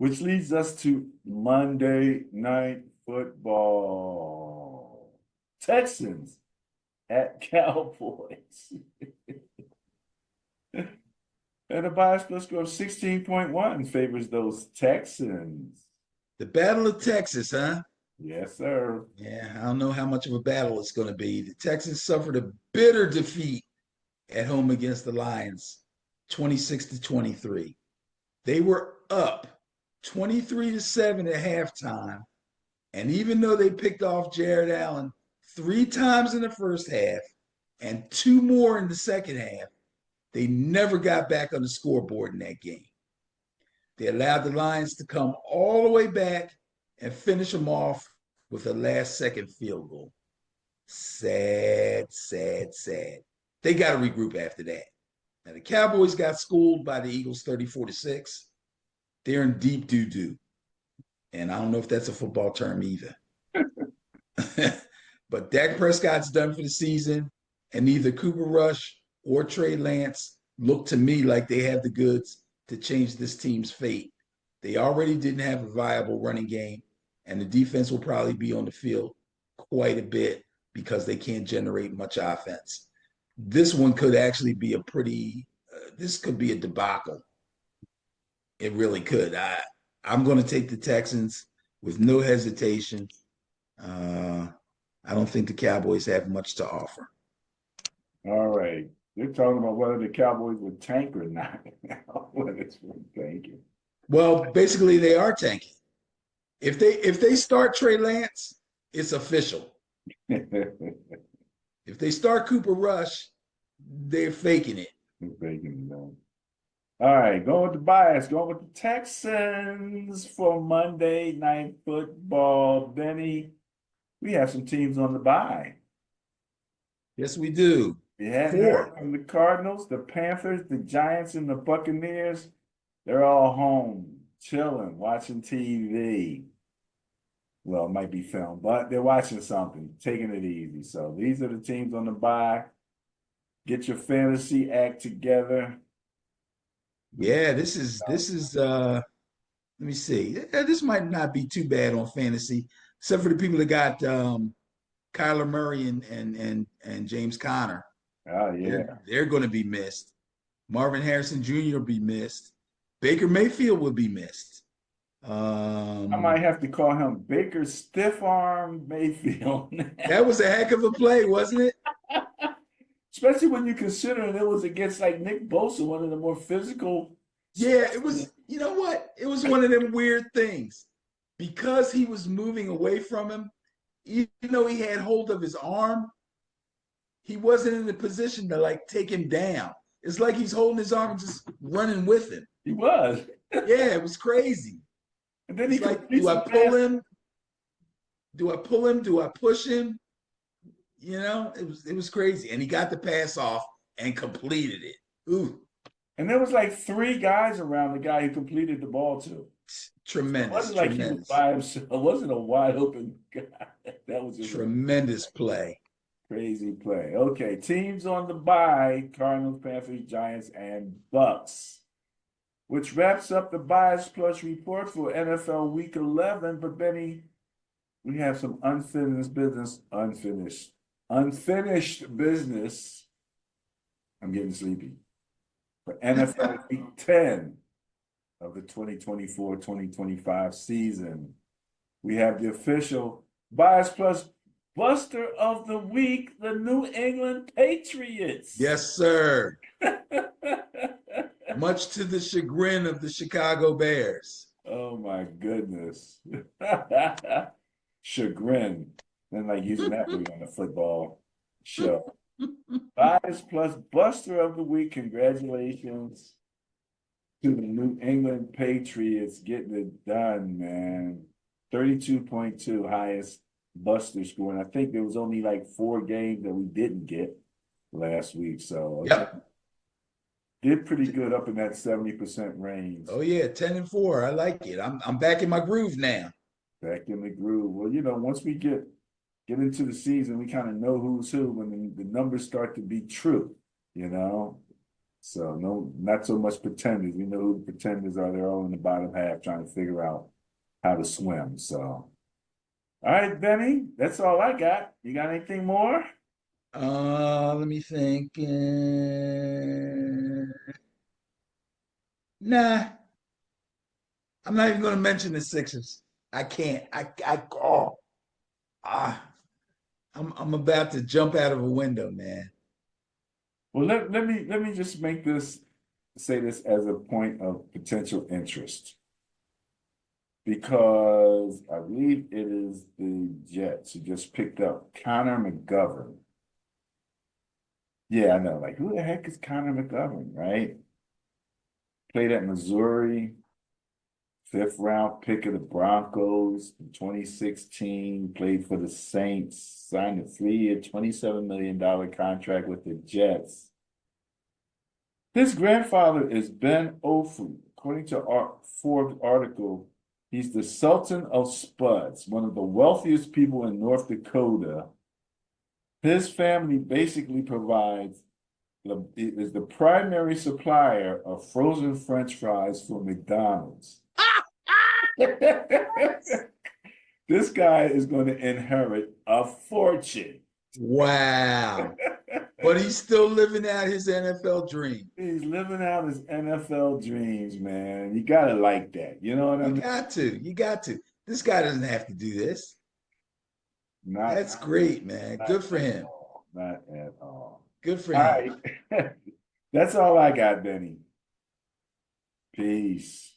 which leads us to Monday Night Football. Texans at Cowboys. And the bias plus score of 16.1 favors those Texans. The Battle of Texas, huh? Yes, sir. Yeah, I don't know how much of a battle it's going to be. The Texans suffered a bitter defeat at home against the Lions, 26-23. They were up 23-7 at halftime. And even though they picked off Jared Allen 3 times in the first half and 2 more in the second half, they never got back on the scoreboard in that game. They allowed the Lions to come all the way back and finish them off with a last-second field goal. Sad, sad, sad. They got to regroup after that. Now, the Cowboys got schooled by the Eagles 34-6. They're in deep doo-doo. And I don't know if that's a football term either. But Dak Prescott's done for the season, and neither Cooper Rush or Trey Lance look to me like they have the goods to change this team's fate. They already didn't have a viable running game, and the defense will probably be on the field quite a bit because they can't generate much offense. This one could actually be this could be a debacle. It really could. I'm going to take the Texans with no hesitation. I don't think the Cowboys have much to offer. All right. They're talking about whether the Cowboys would tank or not. Whether it's tanking. Well, basically, they are tanking. If they start Trey Lance, it's official. If they start Cooper Rush, they're faking it. They're faking it, man. All right, going with the bias, going with the Texans for Monday Night Football. Benny, we have some teams on the bye. Yes, we do. We have 4 from the Cardinals, the Panthers, the Giants, and the Buccaneers. They're all home, chilling, watching TV. Well, it might be film, but they're watching something, taking it easy. So these are the teams on the bye. Get your fantasy act together. Yeah, this is let me see. This might not be too bad on fantasy, except for the people that got Kyler Murray and James Conner. Oh, yeah. They're going to be missed. Marvin Harrison Jr. will be missed. Baker Mayfield will be missed. I might have to call him Baker Stiff Arm Mayfield. That was a heck of a play, wasn't it? Especially when you consider it was against like Nick Bosa, one of the more physical. Yeah, it was, you know what? It was one of them weird things. Because he was moving away from him, even though he had hold of his arm, he wasn't in the position to like take him down. It's like he's holding his arm and just running with him. He was. Yeah, it was crazy. And then he like, do I pull him? Do I pull him? Do I push him? You know, it was crazy. And he got the pass off and completed it. Ooh. And there was like 3 guys around the guy who completed the ball to. Tremendous. It wasn't like he was by himself. It wasn't a wide open guy. That was just tremendous play. Crazy play. Okay, teams on the bye: Cardinals, Panthers, Giants, and Bucks. Which wraps up the Bias Plus report for NFL Week 11. But Benny, we have some unfinished business. Unfinished business. I'm getting sleepy. For NFL Week 10 of the 2024-2025 season. We have the official Bias Plus Buster of the Week, the New England Patriots. Yes, sir. Much to the chagrin of the Chicago Bears. Oh, my goodness. Chagrin. Then like using that word on the football show. Bias Plus Buster of the Week. Congratulations to the New England Patriots getting it done, man. 32.2 highest Buster score. And I think there was only like 4 games that we didn't get last week. So yep. Did pretty good up in that 70% range. Oh yeah, 10-4. I like it. I'm back in my groove now. Back in the groove. Well, you know, once we get into the season, we kind of know who's who when the numbers start to be true, you know. So no, not so much pretenders. We know who the pretenders are. They're all in the bottom half trying to figure out how to swim. So, all right, Benny, that's all I got. You got anything more? Let me think. Nah, I'm not even going to mention the Sixers. I can't. Oh, ah, I'm about to jump out of a window, man. Well, let me just make this say this as a point of potential interest because I believe it is the Jets who just picked up Connor McGovern. Yeah, I know. Like, who the heck is Connor McGovern, right? Played at Missouri, fifth round pick of the Broncos in 2016, played for the Saints, signed a 3-year, $27 million contract with the Jets. His grandfather is Ben Ofu. According to our Forbes article, he's the Sultan of Spuds, one of the wealthiest people in North Dakota. His family basically is the primary supplier of frozen French fries for McDonald's. This guy is going to inherit a fortune. Wow. But he's still living out his NFL dream. He's living out his NFL dreams, man. You gotta like that. You know what I You mean? got to. You got to. This guy doesn't have to do this. Not, That's great, man. not Good for at him. all. Not at all. Good for All him. right. That's all I got, Benny. Peace.